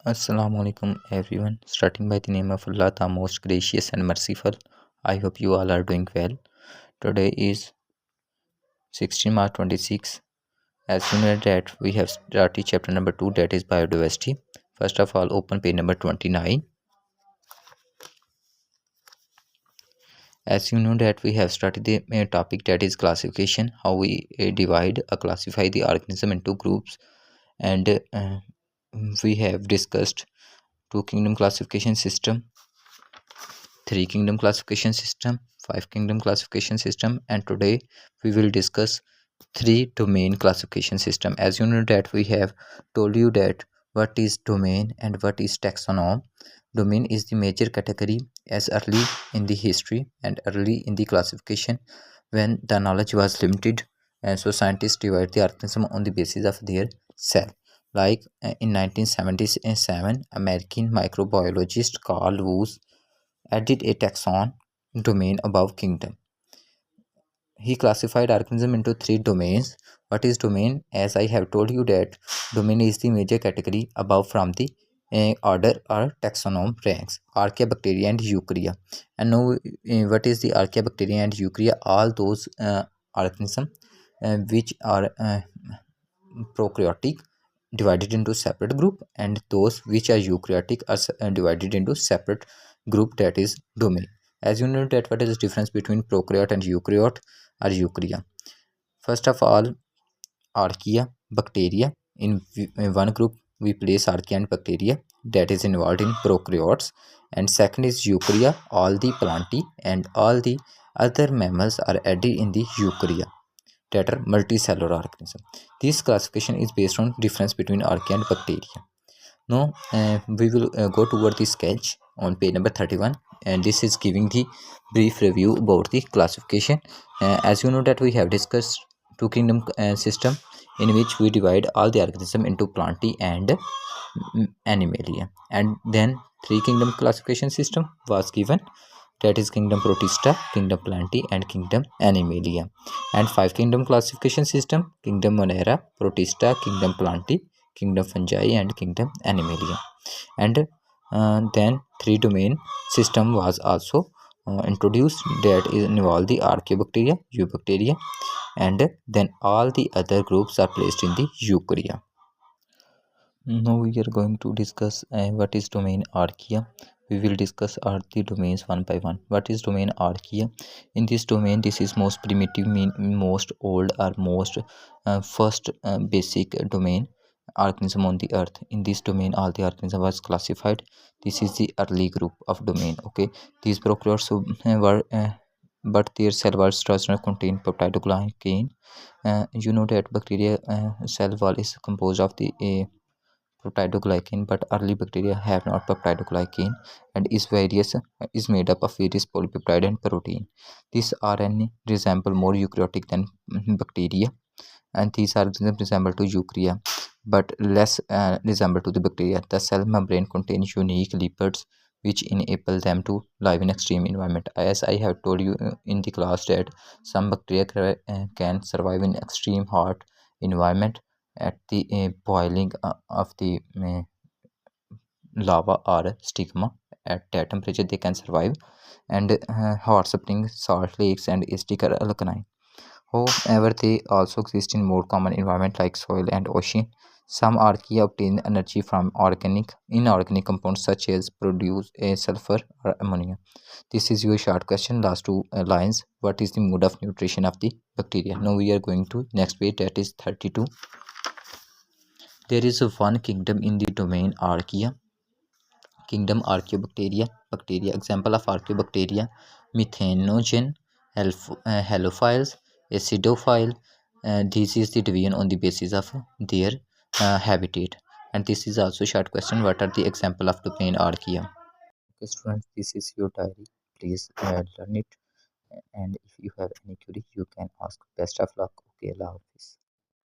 Assalamu alaikum everyone. Starting by the name of Allah, the most gracious and merciful. I hope you all are doing well. Today is 16 March 26. As you know that we have started chapter number 2, that is biodiversity. First of all, open page number 29. As you know that we have started the topic, that is classification, how we divide or classify the organism into groups, and we have discussed two kingdom classification system, three kingdom classification system, five kingdom classification system, and today we will discuss three domain classification system. As you know that we have told you that what is domain and what is taxonom. Domain is the major category as early in the history and early in the classification when the knowledge was limited, and so scientists divide the organism on the basis of their cell. Like in 1977, American microbiologist Carl Woese added a taxon domain above kingdom. He classified organism into three domains. What is domain? As I have told you that domain is the major category above from the order or taxonom ranks, Archaebacteria and Eukarya. And now what is the Archaebacteria and Eukarya? All those organisms which are prokaryotic divided into separate group, and those which are eukaryotic are divided into separate group, that is domain. As you know that what is the difference between prokaryote and eukaryote or eukarya? First of all, archaea, bacteria. In one group we place archaea and bacteria that is involved in prokaryotes, and second is eukarya. All the plantae and all the other mammals are added in the eukarya, that are multicellular organism. This classification is based on difference between archaea and bacteria. Now we will go toward the sketch on page number 31, and this is giving the brief review about the classification. As you know that we have discussed two kingdom system, in which we divide all the organism into plantae and animalia, and then three kingdom classification system was given, that is kingdom protista, kingdom plantae, and kingdom animalia. And five kingdom classification system: kingdom monera, protista, kingdom plantae, kingdom fungi, and kingdom animalia. And then three domain system was also introduced, that is involve the archaeobacteria, eubacteria, and then all the other groups are placed in the eukarya. Now we are going to discuss what is domain archaea. We will discuss all the domains one by one. What is domain archaea? In this domain, this is most primitive, mean most old or most first basic domain organism on the earth. In this domain, all the organism was classified. This is the early group of domain. Okay, these prokaryotes were but their cell wall does not contain peptidoglycan. You know that bacteria cell wall is composed of the peptidoglycan, but early bacteria have not peptidoglycan, and is made up of various polypeptide and protein. This RNA resemble more eukaryotic than bacteria, and these organisms resemble to eukarya but less resemble to the bacteria. The cell membrane contains unique lipids which enable them to live in extreme environment. As I have told you in the class, that some bacteria can survive in extreme hot environment at the boiling of the lava or stigma. At that temperature they can survive, and hot springs, salt lakes, and acidic or alkaline. However, they also exist in more common environment like soil and ocean. Some archaea obtain energy from inorganic compounds such as produce a sulfur or ammonia. This is your short question. Last two lines. What is the mode of nutrition of the bacteria? Now we are going to next page, that is 32. There is one kingdom in the domain archaea. Kingdom Archaeobacteria. Bacteria. Example of Archaeobacteria: Methanogen, halophiles, acidophile. This is the division on the basis of their habitat. And this is also short question. What are the example of domain archaea? Okay, students, this is your diary. Please learn it. And if you have any query, you can ask. Best of luck. Okay, Allah Hafiz.